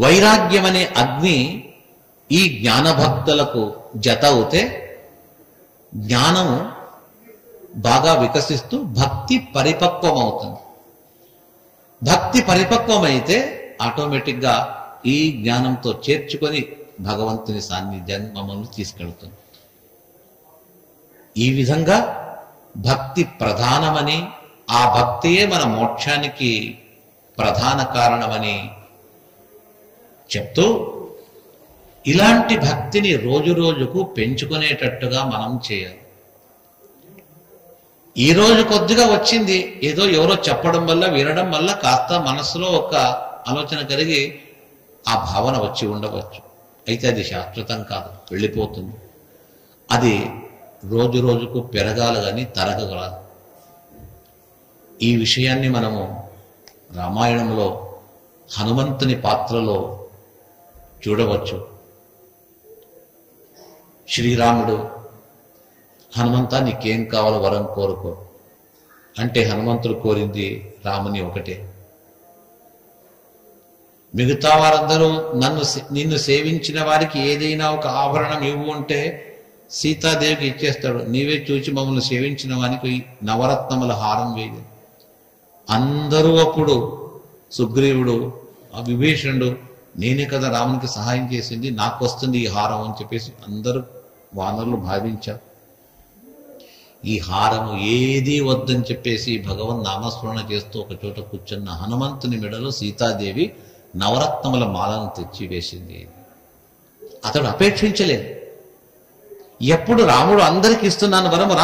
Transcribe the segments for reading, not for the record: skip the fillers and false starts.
వైరాగ్యం అనే అగ్ని ఈ జ్ఞానభక్తులకు జత అవుతే జ్ఞానము బాగా వికసిస్తూ భక్తి పరిపక్వం అవుతుంది. భక్తి పరిపక్వమైతే ఆటోమేటిక్గా ఈ జ్ఞానంతో చేర్చుకొని భగవంతుని సాన్నిధ్యాన్ని మమ్మల్ని తీసుకెళ్తుంది. ఈ విధంగా భక్తి ప్రధానమని, ఆ భక్తియే మన మోక్షానికి ప్రధాన కారణమని చెప్తూ ఇలాంటి భక్తిని రోజు రోజుకు పెంచుకునేటట్టుగా మనం చేయాలి. ఈ రోజు కొద్దిగా వచ్చింది, ఏదో ఎవరో చెప్పడం వల్ల వినడం వల్ల కాస్త మనసులో ఒక ఆలోచన కలిగి ఆ భావన వచ్చి ఉండవచ్చు. అయితే అది శాశ్వతం కాదు, వెళ్ళిపోతుంది. అది రోజు రోజుకు పెరగాలి కానీ తరగగలదు. ఈ విషయాన్ని మనము రామాయణంలో హనుమంతుని పాత్రలో చూడవచ్చు. శ్రీరాముడు హనుమంతా నీకేం కావాలో వరం కోరుకో అంటే హనుమంతుడు కోరింది రాముని ఒకటే. మిగతా వారందరూ నిన్ను సేవించిన వారికి ఏదైనా ఒక ఆభరణం ఇవ్వు అంటే సీతాదేవికి ఇచ్చేస్తాడు. నీవే చూచి మమ్మల్ని సేవించిన వానికి నవరత్నముల హారం వేయదు. అందరూ అప్పుడు సుగ్రీవుడు, విభీషణుడు, నేనే కదా రామునికి సహాయం చేసింది, నాకు వస్తుంది ఈ హారం అని చెప్పేసి అందరూ వానరులు భావించారు. ఈ హారము ఏదీ వద్దని చెప్పేసి భగవన్ నామస్మరణ చేస్తూ ఒక చోట కూర్చున్న హనుమంతుని మెడలో సీతాదేవి నవరత్నముల మాలను తెచ్చి వేసింది. అతడు అపేక్షించలేదు. ఎప్పుడు రాముడు అందరికి ఇస్తున్నాను వరము,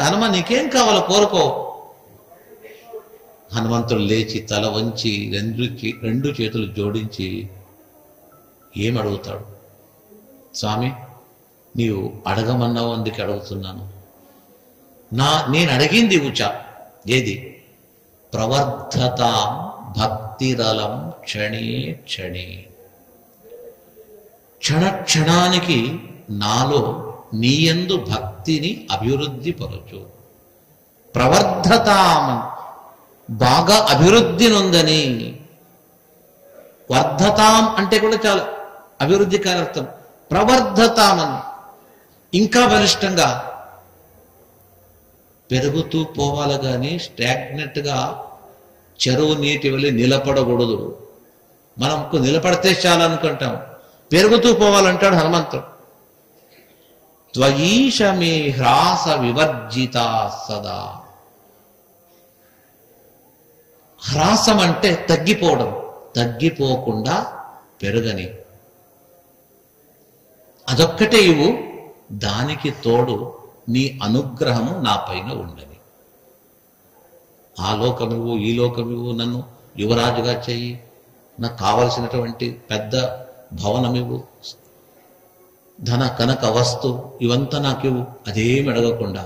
హనుమ నీకేం కావాలో కోరుకో. హనుమంతుడు లేచి తల వంచి రెండు చేతులు జోడించి ఏమడుగుతాడు? స్వామి, నీవు అడగమన్నావు, అందుకే అడుగుతున్నాను. నేను అడిగింది ఏది? ప్రవర్ధతాం భక్తిరలం క్షణే క్షణే. క్షణానికి నాలో నీయందు భక్తిని అభివృద్ధి పరచు. ప్రవర్ధతాం, బాగా అభివృద్ధి నొందని. వర్ధతాం అంటే కూడా చాలా అభివృద్ధికారి అర్థం. ప్రవర్ధతామని ఇంకా బలిష్టంగా పెరుగుతూ పోవాలి కానీ స్టాగ్నెట్ గా చెరువు నీటి వల్ల నిలబడకూడదు. మనకు నిలబడితే చాలనుకుంటాం, పెరుగుతూ పోవాలంటాడు హనుమంతుడు. త్వయీష మే హ్రాస వివర్జిత సదా. హ్రాసం అంటే తగ్గిపోవడం, తగ్గిపోకుండా పెరగని. అదొక్కటే ఇవ్వు, దానికి తోడు నీ అనుగ్రహము నా పైన ఉండని. ఆ లోకమివ్వు, ఈ లోకమివ్వు, నన్ను యువరాజుగా చెయ్యి, నాకు కావలసినటువంటి పెద్ద భవనమివ్వు, ధన కనక వస్తు ఇవంతా నాకివ్వు, అదేమి అడగకుండా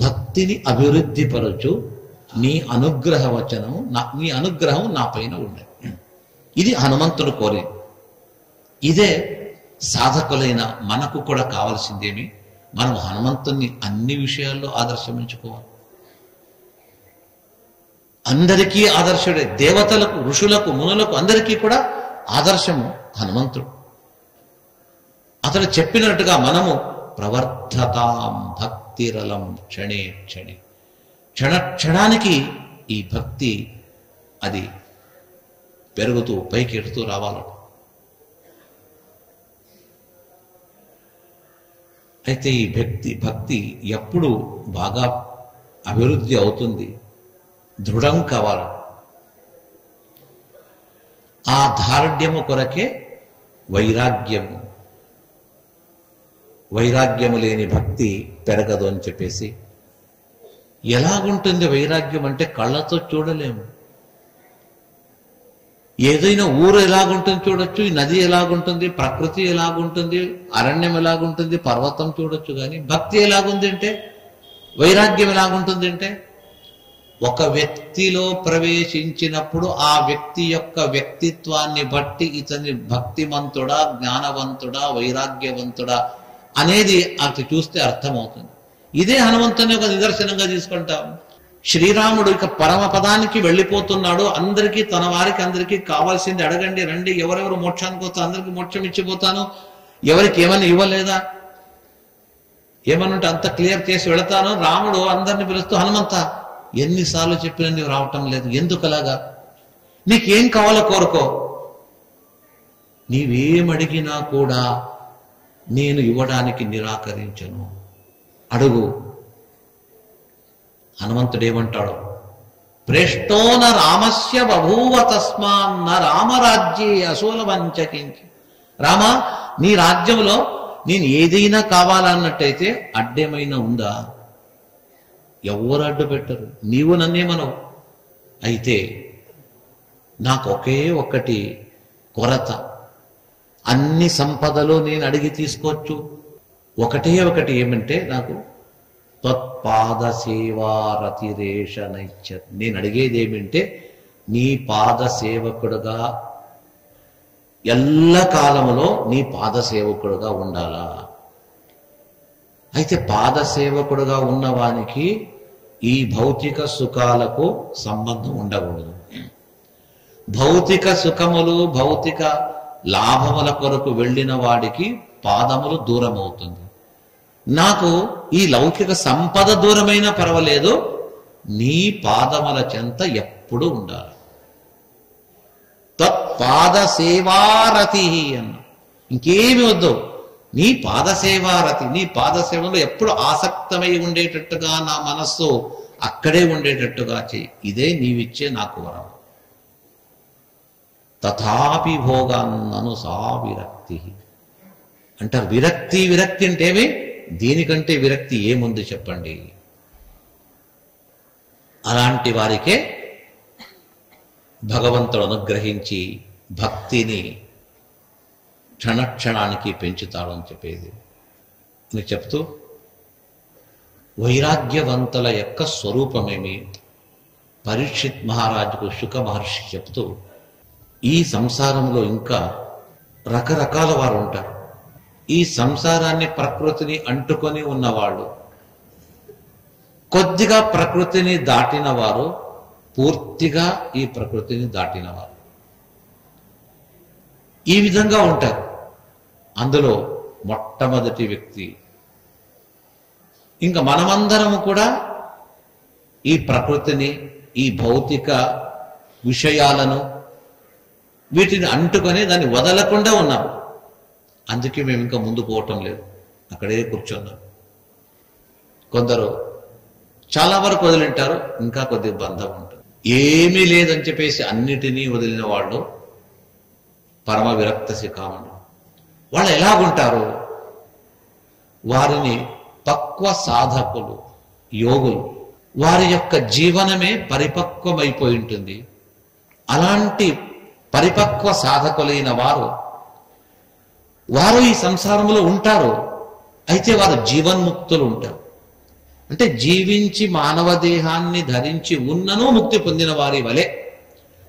భక్తిని అభివృద్ధి పరచు. నీ అనుగ్రహ వచనము, నీ అనుగ్రహం నా పైన ఉండదు. ఇది హనుమంతుడు కోరేది. ఇదే సాధకులైన మనకు కూడా కావాల్సిందేమి, మనం హనుమంతుని అన్ని విషయాల్లో ఆదర్శమించుకోవాలి. అందరికీ ఆదర్శుడే, దేవతలకు, ఋషులకు, మునులకు అందరికీ కూడా ఆదర్శము హనుమంతుడు. అతడు చెప్పినట్టుగా మనము ప్రవర్ధతాం భక్తిరలం క్షణే క్షణే. క్షణానికి ఈ భక్తి అది పెరుగుతూ పైకి ఎడుతూ రావాలి. అయితే ఈ భక్తి ఎప్పుడు బాగా అభివృద్ధి అవుతుంది, దృఢం కావాలి. ఆ దారుఢ్యము కొరకే వైరాగ్యము. వైరాగ్యము లేని భక్తి పెరగదు అని చెప్పేసి. ఎలాగుంటుంది వైరాగ్యం అంటే కళ్ళతో చూడలేము. ఏదైనా ఊరు ఎలాగుంటుంది చూడొచ్చు, ఈ నది ఎలాగుంటుంది, ప్రకృతి ఎలాగుంటుంది, అరణ్యం ఎలాగుంటుంది, పర్వతం చూడొచ్చు. కానీ భక్తి ఎలాగుంది అంటే, వైరాగ్యం ఎలాగుంటుంది అంటే, ఒక వ్యక్తిలో ప్రవేశించినప్పుడు ఆ వ్యక్తి యొక్క వ్యక్తిత్వాన్ని బట్టి ఇతని భక్తిమంతుడా, జ్ఞానవంతుడా, వైరాగ్యవంతుడా అనేది అటు చూస్తే అర్థమవుతుంది. ఇదే హనుమంతుని ఒక నిదర్శనంగా తీసుకుంటాం. శ్రీరాముడు ఇక పరమపదానికి వెళ్ళిపోతున్నాడు. అందరికీ, తన వారికి అందరికీ కావాల్సింది అడగండి, రండి, ఎవరెవరు మోక్షానికి పోతా అందరికీ మోక్షం ఇచ్చిపోతాను, ఎవరికి ఏమని ఇవ్వలేదా, ఏమనుంటే అంత క్లియర్ చేసి వెళతాను. రాముడు అందరిని పిలుస్తూ, హనుమంత ఎన్నిసార్లు చెప్పినా నీవు రావటం లేదు, ఎందుకలాగా, నీకేం కావాలో కోరుకో, నీవేమడిగినా కూడా నేను ఇవ్వడానికి నిరాకరించను, అడుగు. హనుమంతుడేమంటాడు, ప్రేష్టోన రామస్య బభూవ తస్మాన్న రామరాజ్యే అసూల వంచకించి. రామా, నీ రాజ్యంలో నేను ఏదైనా కావాలన్నట్టయితే అడ్డేమైనా ఉందా? ఎవరు అడ్డు పెట్టరు, నీవు నన్నేమనవు. అయితే నాకు ఒకే ఒక్కటి కొరత, అన్ని సంపదలు నేను అడిగి తీసుకోవచ్చు, ఒకటే ఒకటి ఏమంటే నాకు త్వత్పాద సేవారతిరేష నైత్య. నేను అడిగేది ఏమంటే నీ పాద సేవకుడుగా ఎల్ల కాలములో నీ పాద సేవకుడుగా ఉండాలా. అయితే పాద సేవకుడుగా ఉన్నవానికి ఈ భౌతిక సుఖాలకు సంబంధం ఉండకూడదు. భౌతిక సుఖములు భౌతిక లాభముల కొరకు వెళ్ళిన వాడికి పాదములు దూరం అవుతుంది. నాకు ఈ లౌకిక సంపద దూరమైనా పర్వాలేదు, నీ పాదముల చెంత ఎప్పుడు ఉండాలి. తత్పాద సేవారతి అన్న, ఇంకేమి వద్దు, నీ పాద సేవారతి, నీ పాద సేవలో ఎప్పుడు ఆసక్తమై ఉండేటట్టుగా నా మనస్సు అక్కడే ఉండేటట్టుగా చెయ్యి, ఇదే నీవిచ్చే నాకు వరం. తథాపి భోగాన్నను సా విరక్తి అంటారు. విరక్తి విరక్తి అంటేమి, దీనికంటే విరక్తి ఏముంది చెప్పండి. అలాంటి వారికే భగవంతుడు అనుగ్రహించి భక్తిని క్షణక్షణానికి పెంచుతాడు అని చెప్పేది నీకు చెప్తూ, వైరాగ్యవంతుల యొక్క స్వరూపమేమి పరీక్షిత్ మహారాజుకు శుక మహర్షి చెప్తూ, ఈ సంసారంలో ఇంకా రకరకాల వారు ఉంటారు. ఈ సంసారాన్ని ప్రకృతిని అంటుకొని ఉన్నవాళ్ళు, కొద్దిగా ప్రకృతిని దాటిన వారు, పూర్తిగా ఈ ప్రకృతిని దాటినవారు, ఈ విధంగా ఉంటారు. అందులో మొట్టమొదటి వ్యక్తి, ఇంకా మనమందరము కూడా ఈ ప్రకృతిని, ఈ భౌతిక విషయాలను, వీటిని అంటుకొని దాన్ని వదలకుండా ఉన్నాం. అందుకే మేము ఇంకా ముందు పోవటం లేదు, అక్కడే కూర్చున్నాం. కొందరు చాలా వరకు వదిలింటారు, ఇంకా కొద్దిగా బంధం ఉంటుంది. ఏమీ లేదని చెప్పేసి అన్నిటినీ వదిలిన వాళ్ళు పరమ విరక్త శిఖామణులు. వాళ్ళు ఎలాగుంటారు, వారిని పక్వ సాధకులు, యోగులు, వారి యొక్క జీవనమే పరిపక్వమైపోయి ఉంటుంది. అలాంటి పరిపక్వ సాధకులైన వారు ఈ సంసారంలో ఉంటారు. అయితే వారు జీవన్ముక్తులు ఉంటారు. అంటే జీవించి మానవ దేహాన్ని ధరించి ఉన్నను ముక్తి పొందిన వారి వలె.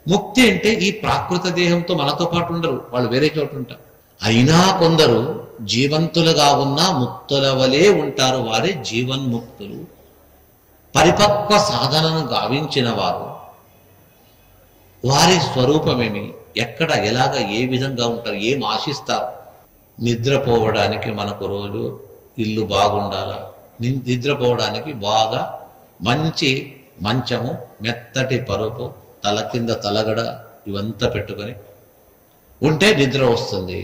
ముక్తి అంటే ఈ ప్రాకృత దేహంతో మనతో పాటు ఉండరు, వాళ్ళు వేరే చోటు ఉంటారు. అయినా కొందరు జీవంతులుగా ఉన్న ముక్తుల వలె ఉంటారు, వారే జీవన్ముక్తులు. పరిపక్వ సాధనను గావించిన వారు, వారి స్వరూపమేమి, ఎక్కడ, ఎలాగ, ఏ విధంగా ఉంటారు, ఏం ఆశిస్తారు. నిద్రపోవడానికి మనకు రోజు ఇల్లు బాగుండాలా, నిద్రపోవడానికి బాగా మంచి మంచము, మెత్తటి పరుపు, తల కింద తలగడ, ఇవంతా పెట్టుకొని ఉంటే నిద్ర వస్తుంది.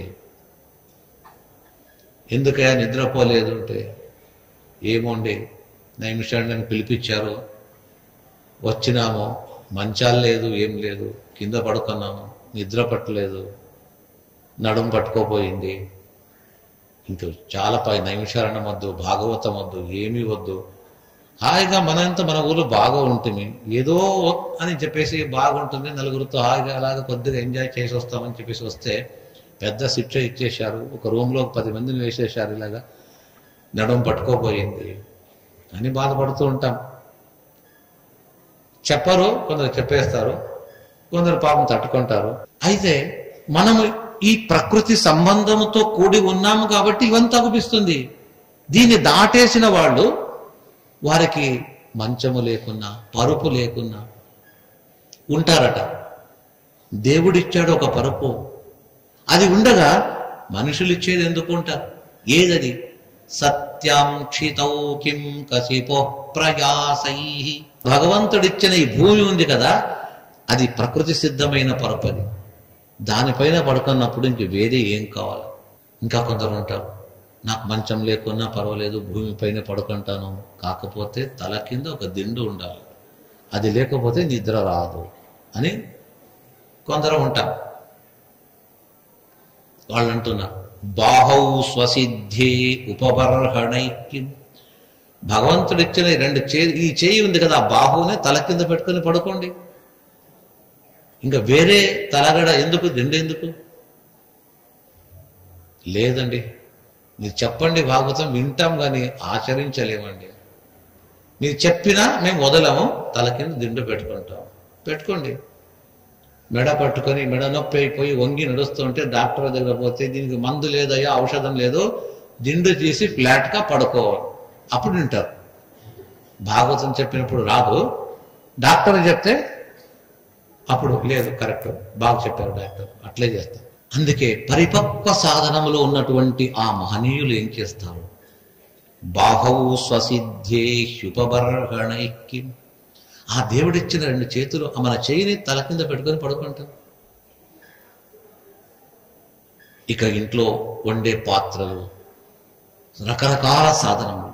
ఎందుకయ్యా నిద్రపోలేదు అంటే, ఏమోండి నైమిషాన్ని నన్ను పిలిపించారు, వచ్చినాము, మంచాలు లేదు, ఏం లేదు, కింద పడుకున్నాము, నిద్ర పట్టలేదు, నడుము పట్టుకోపోయింది, ఇంకా చాలా నైమిషారణ్యం వద్దు, భాగవతం వద్దు, ఏమీ వద్దు, హాయిగా మనంతా మన ఊళ్ళో బాగా ఉంటుంది, ఏదో అని చెప్పేసి బాగుంటుంది, నలుగురితో హాయిగా అలాగా కొద్దిగా ఎంజాయ్ చేసి వస్తామని చెప్పేసి వస్తే పెద్ద శిక్ష ఇచ్చేశారు, ఒక రూమ్లో 10 మందిని వేసేశారు, ఇలాగా నడుము పట్టుకోపోయింది అని బాధపడుతూ ఉంటాం. చెప్పరు, కొందరు చెప్పేస్తారు, కొందరు పాపం తట్టుకుంటారు. అయితే మనము ఈ ప్రకృతి సంబంధముతో కూడి ఉన్నాము కాబట్టి ఇవంతా అనిపిస్తుంది. దీన్ని దాటేసిన వాళ్ళు, వారికి మంచము లేకున్నా, పరుపు లేకున్నా ఉంటారట. దేవుడిచ్చాడు ఒక పరుపు, అది ఉండగా మనుషులు ఇచ్చేది ఎందుకు ఉంటారు? ఏదది? సత్యం క్షితౌ కిం కసిపో ప్రయాసై. భగవంతుడిచ్చిన ఈ భూమి ఉంది కదా, అది ప్రకృతి సిద్ధమైన పరుపు. అది దానిపైన పడుకున్నప్పుడు ఇంక వేరే ఏం కావాలి? ఇంకా కొందరు ఉంటారు, నాకు మంచం లేకున్నా పర్వాలేదు, భూమిపైన పడుకుంటాను, కాకపోతే తల కింద ఒక దిండు ఉండాలి, అది లేకపోతే నిద్ర రాదు అని కొందరు ఉంటారు. వాళ్ళు అంటున్నారు, బాహౌ స్వసిద్ధే ఉపబర్హణైక్యం. భగవంతుడు ఇచ్చిన ఈ చేయి ఉంది కదా, ఆ బాహువునే తల కింద పెట్టుకుని పడుకోండి, ఇంకా వేరే తలగడ ఎందుకు, దిండు ఎందుకు? లేదండి, మీరు చెప్పండి భాగవతం వింటాం కానీ ఆచరించలేమండి. మీరు చెప్పినా మేము వదలము, తల కింద దిండు పెట్టుకుంటాం. పెట్టుకోండి. మెడ పట్టుకొని మెడ నొప్పి అయిపోయి వంగి నడుస్తుంటే డాక్టర్ దగ్గర పోతే దీనికి మందు లేదయ్యా, ఔషధం లేదు, దిండు తీసి ఫ్లాట్గా పడుకోవాలి, అప్పుడు వింటారు. భాగవతం చెప్పినప్పుడు రాదు, డాక్టర్ చెప్తే అప్పుడు లేదు, కరెక్ట్, బాగా చెప్పారు డాక్టర్, అట్లే చేస్తారు. అందుకే పరిపక్వ సాధనములో ఉన్నటువంటి ఆ మహనీయులు ఏం చేస్తారు? బాహౌ స్వసిద్ధే హ్యుపబర్హణైక్యం. ఆ దేవుడిచ్చిన 2 చేతులు మన చేయిని తల కింద పెట్టుకొని పడుకుంటాం. ఇక ఇంట్లో వండే పాత్రలు, రకరకాల సాధనములు.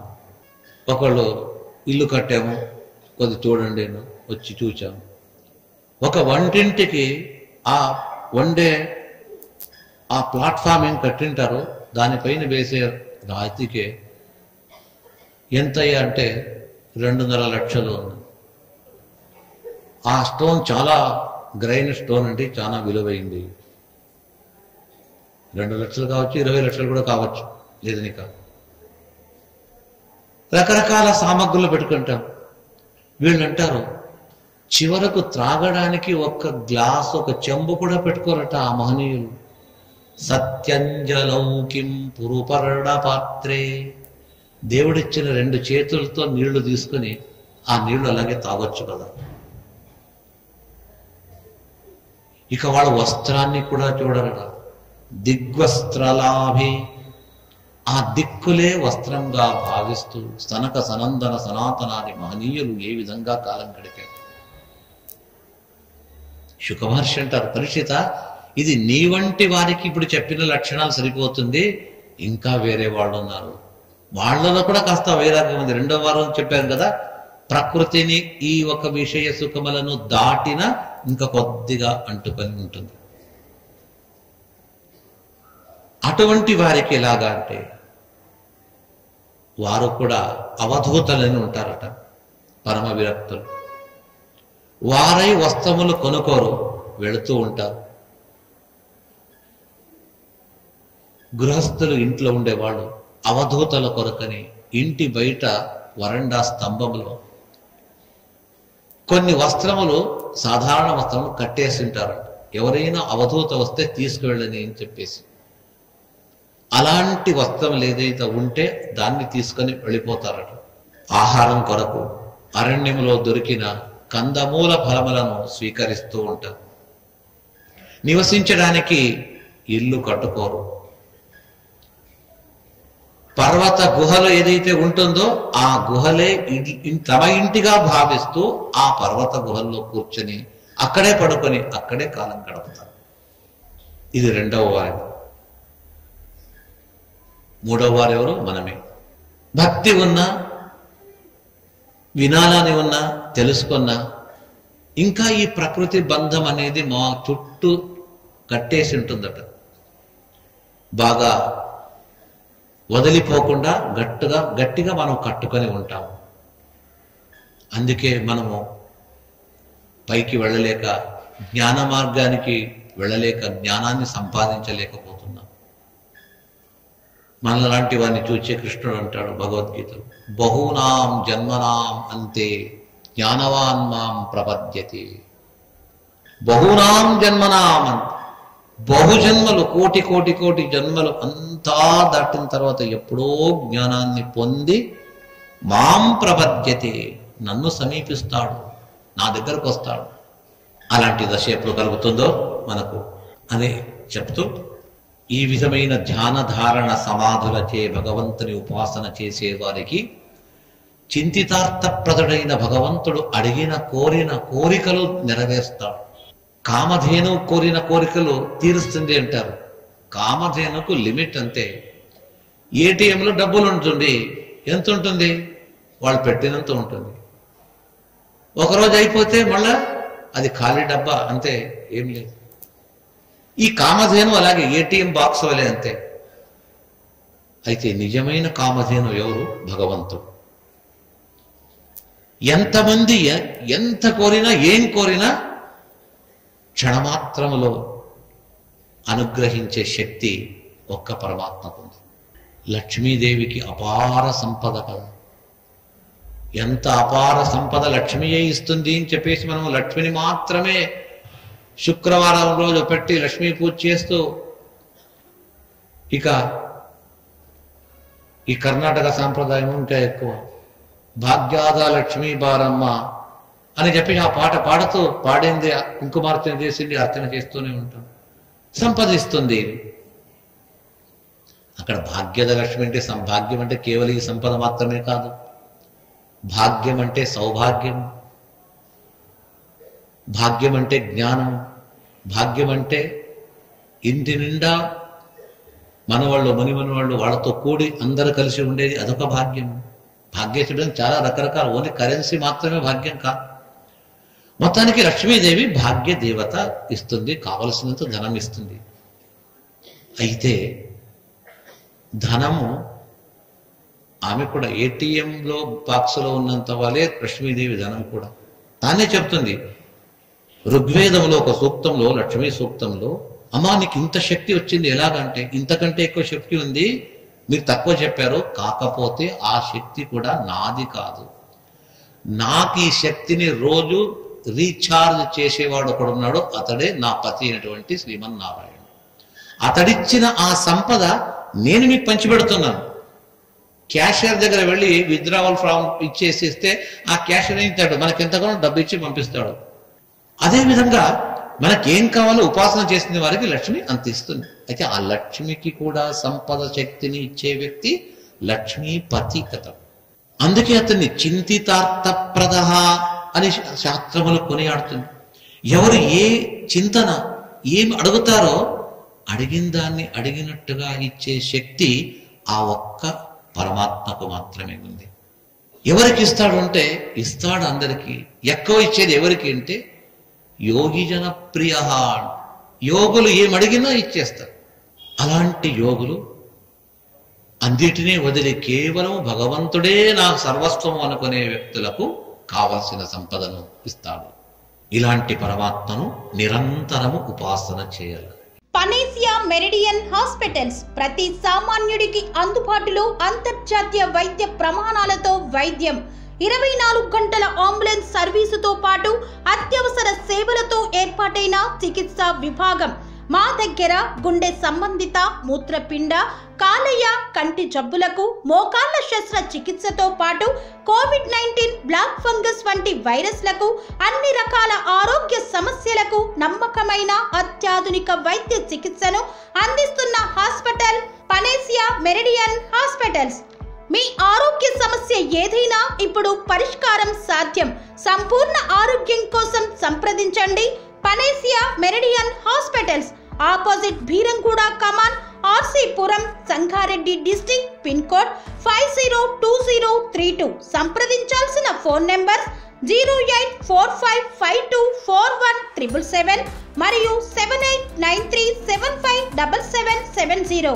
ఒకళ్ళు ఇల్లు కట్టాము, కొద్ది చూడండి, వచ్చి చూచాము. ఒక వంటింటికి ఆ వండే ఆ ప్లాట్ఫామ్ ఏం కట్టింటారో దానిపైన వేసే రాతికే ఎంతయ్యా అంటే 2.5 లక్షలు ఉంది. ఆ స్టోన్ చాలా గ్రైన్ స్టోన్ అంటే చాలా విలువైంది. 2 లక్షలు కావచ్చు, 20 లక్షలు కూడా కావచ్చు, లేదని కాదు. రకరకాల సామగ్రులు పెట్టుకుంటాం. వీళ్ళు అంటారు, చివరకు త్రాగడానికి ఒక్క గ్లాస్, ఒక చెంబు కూడా పెట్టుకోరట ఆ మహనీయులు. సత్యంజలౌ కిం పురుపర్ణ పాత్రే. దేవుడిచ్చిన 2 చేతులతో నీళ్లు తీసుకుని ఆ నీళ్లు అలాగే తాగొచ్చు కదా. ఇక వాళ్ళ వస్త్రాన్ని కూడా చూడరట. దిగ్వస్త్రలాభి, ఆ దిక్కులే వస్త్రంగా భావిస్తూ స్తనక సనందన సనాతనాది మహనీయులు ఏ విధంగా కాలం గడిపారు. శుకమహర్షి అంటారు, పరీక్షిత, ఇది నీ వంటి వారికి ఇప్పుడు చెప్పిన లక్షణాలు సరిపోతుంది, ఇంకా వేరే వాళ్ళు ఉన్నారు, వాళ్ళలో కూడా కాస్త వేరే ఉంది. 2వ వారం చెప్పారు కదా, ప్రకృతిని ఈ ఒక విషయ సుఖములను దాటిన ఇంకా కొద్దిగా అంటుకొని ఉంటుంది. అటువంటి వారికి ఎలాగా అంటే వారు కూడా అవధూతలని ఉంటారట, పరమ విరక్తులు. వారై వస్త్రములు కొనుక్కోరు, వెళుతూ ఉంటారు. గృహస్థులు ఇంట్లో ఉండేవాళ్ళు అవధూతల కొరకని ఇంటి బయట వరండా స్తంభంలో కొన్ని వస్త్రములు, సాధారణ వస్త్రములు కట్టేసి ఉంటారట. ఎవరైనా అవధూత వస్తే తీసుకువెళ్ళని అని చెప్పేసి, అలాంటి వస్త్రములు ఏదైతే ఉంటే దాన్ని తీసుకొని వెళ్ళిపోతారట. ఆహారం కొరకు అరణ్యంలో దొరికిన కందమూల ఫలములను స్వీకరిస్తూ ఉంటారు. నివసించడానికి ఇల్లు కట్టుకోరు. పర్వత గుహలు ఏదైతే ఉంటుందో ఆ గుహలే తమ ఇంటిగా భావిస్తూ ఆ పర్వత గుహల్లో కూర్చొని అక్కడే పడుకొని అక్కడే కాలం గడుపుతారు. ఇది 2వ వారి. 3వ వారు ఎవరు? మనమే. భక్తి ఉన్నా, వినాలని ఉన్నా, తెలుసుకున్నా ఇంకా ఈ ప్రకృతి బంధం అనేది మా చుట్టూ కట్టేసి ఉంటుందట. బాగా వదిలిపోకుండా గట్టిగా మనం కట్టుకొని ఉంటాము. అందుకే మనము పైకి వెళ్ళలేక, జ్ఞాన మార్గానికి వెళ్ళలేక, జ్ఞానాన్ని సంపాదించలేకపోతున్నాం. మనలాంటి వారిని చూచే కృష్ణుడు అంటాడు భగవద్గీతలో, బహూనాం జన్మనాం అంతే జ్ఞానవాన్ మాం ప్రపద్యతే. బహూనాం జన్మనాం, బహుజన్మలు, కోటి కోటి కోటి జన్మలు అంతా దాటిన తర్వాత ఎప్పుడో జ్ఞానాన్ని పొంది మాం ప్రపద్యతే, నన్ను సమీపిస్తాడు, నా దగ్గరకు వస్తాడు. అలాంటి దశ ఎప్పుడు కలుగుతుందో మనకు అని చెప్తూ, ఈ విధమైన ధ్యాన ధారణ సమాధులచే భగవంతుని ఉపాసన చేసే వారికి చింతితార్థప్రదుడైన భగవంతుడు అడిగిన కోరిన కోరికలు నెరవేరుస్తాడు. కామధేను కోరిన కోరికలు తీరుస్తుంది అంటారు. కామధేనుకు లిమిట్ అంతే. ఏటీఎంలో డబ్బులు ఉంటుంది, ఎంత ఉంటుంది? వాళ్ళు పెట్టినంత ఉంటుంది. ఒకరోజు అయిపోతే మళ్ళా అది ఖాళీ డబ్బా, అంతే, ఏం లేదు. ఈ కామధేను అలాగే ఏటీఎం బాక్స్ వలె అంతే. అయితే నిజమైన కామధేను ఎవరు? భగవంతుడు. ఎంతమంది ఎంత కోరినా ఏం కోరినా క్షణమాత్రములో అనుగ్రహించే శక్తి ఒక్క పరమాత్మకు ఉంది. లక్ష్మీదేవికి అపార సంపద కదా. ఎంత అపార సంపద లక్ష్మీయే ఇస్తుంది అని చెప్పేసి మనం లక్ష్మిని మాత్రమే శుక్రవారం రోజు పెట్టి లక్ష్మీ పూజ చేస్తూ, ఇక ఈ కర్ణాటక సాంప్రదాయం ఇంకా ఎక్కువ, భాగ్యాద లక్ష్మీ బారమ్మ అని చెప్పి ఆ పాట పాడుతూ పాడింది కుంకుమార్చన చేసింది అర్చన చేస్తూనే ఉంటాం. సంపదిస్తుంది. అక్కడ భాగ్యద లక్ష్మి అంటే భాగ్యం అంటే కేవలం ఈ సంపద మాత్రమే కాదు. భాగ్యం అంటే సౌభాగ్యం, భాగ్యం అంటే జ్ఞానం, భాగ్యం అంటే ఇంటి నిండా మనవాళ్ళు మణిమనవాళ్ళు వాళ్ళతో కూడి అందరూ కలిసి ఉండేది, అదొక భాగ్యం. భాగ్యచుడం చాలా రకరకాల, ఓన్లీ కరెన్సీ మాత్రమే భాగ్యం కాదు. మొత్తానికి లక్ష్మీదేవి భాగ్య దేవత ఇస్తుంది, కావలసినంత ధనం ఇస్తుంది. అయితే ధనము ఆమె కూడా ఏటీఎంలో బాక్సులో ఉన్నంత వలే లక్ష్మీదేవి ధనం కూడా. తానే చెప్తుంది ఋగ్వేదంలో ఒక సూక్తంలో, లక్ష్మీ సూక్తంలో, అమ్మా నీకు ఇంత శక్తి వచ్చింది ఎలాగంటే, ఇంతకంటే ఎక్కువ శక్తి ఉంది, మీరు తక్కువ చెప్పారు, కాకపోతే ఆ శక్తి కూడా నాది కాదు. నాకు ఈ శక్తిని రోజు రీఛార్జ్ చేసేవాడు ఒకడున్నాడు, అతడే నా పతి అయినటువంటి శ్రీమన్నారాయణ. అతడిచ్చిన ఆ సంపద నేను మీకు పంచిపెడుతున్నాను. క్యాషియర్ దగ్గర వెళ్ళి విత్డ్రావల్ ఫామ్ ఇచ్చేసిస్తే ఆ క్యాషియర్ ఇస్తాడు, మనకి ఎంతగానో డబ్బు ఇచ్చి పంపిస్తాడు. అదేవిధంగా మనకేం కావాలో ఉపాసన చేసిన వారికి లక్ష్మి అంత ఇస్తుంది. అయితే ఆ లక్ష్మికి కూడా సంపద శక్తిని ఇచ్చే వ్యక్తి లక్ష్మీపతి కథ. అందుకే అతన్ని చింతితార్థప్రద అని శాస్త్రములు కొనియాడుతుంది. ఎవరు ఏ చింతన ఏం అడుగుతారో అడిగిన దాన్ని అడిగినట్టుగా ఇచ్చే శక్తి ఆ ఒక్క పరమాత్మకు మాత్రమే ఉంది. ఎవరికి ఇస్తాడు అంటే ఇస్తాడు అందరికీ. ఎక్కువ ఇచ్చేది ఎవరికి అంటే యోగి జన ప్రియ. యోగులు ఏమడిగినా ఇచ్చేస్తారు. అలాంటి యోగులు అన్నిటినీ వదిలి కేవలం భగవంతుడే నా సర్వస్వం అనుకునే వ్యక్తులకు కావలసిన సంపదను ఇస్తాడు. ఇలాంటి పరమాత్మను నిరంతరము ఉపాసన చేయాలి. పనేసియా మెరిడియన్ హాస్పిటల్స్ ప్రతి సామాన్యుడికి అందుబాటులో అంతర్జాతీయ వైద్య ప్రమాణాలతో వైద్యం, 24 గంటల అంబులెన్స్ సర్వీసుతో పాటు అత్యవసర సేవలతో ఏర్పాటైన చికిత్సా విభాగం. మా దగ్గర గుండె సంబంధిత, మూత్రపిండ, కాలేయ, కంటి జబ్బులకు, మోకాళ్ల శస్త్రచికిత్సతో పాటు కోవిడ్-19, బ్లాక్ ఫంగస్ వంటి వైరస్లకు, అన్ని రకాల ఆరోగ్య సమస్యలకు నమ్మకమైన అత్యాధునిక వైద్య చికిత్సను అందిస్తున్న హాస్పిటల్ పనేసియా మెరిడియన్ హాస్పిటల్స్. మీ ఆరోగ్య సమస్య ఏదైనా ఇప్పుడు పరిష్కారం సాధ్యం. సంపూర్ణ ఆరోగ్యం కోసం సంప్రదించండి Panacea Meridian hospitals. Opposite Beeramguda Kaman, RC Puram, Sangareddy district. Pin code 502032. సంప్రదించాల్సిన ఫోన్ నెంబర్ 0845524177 మరియు 7893757770.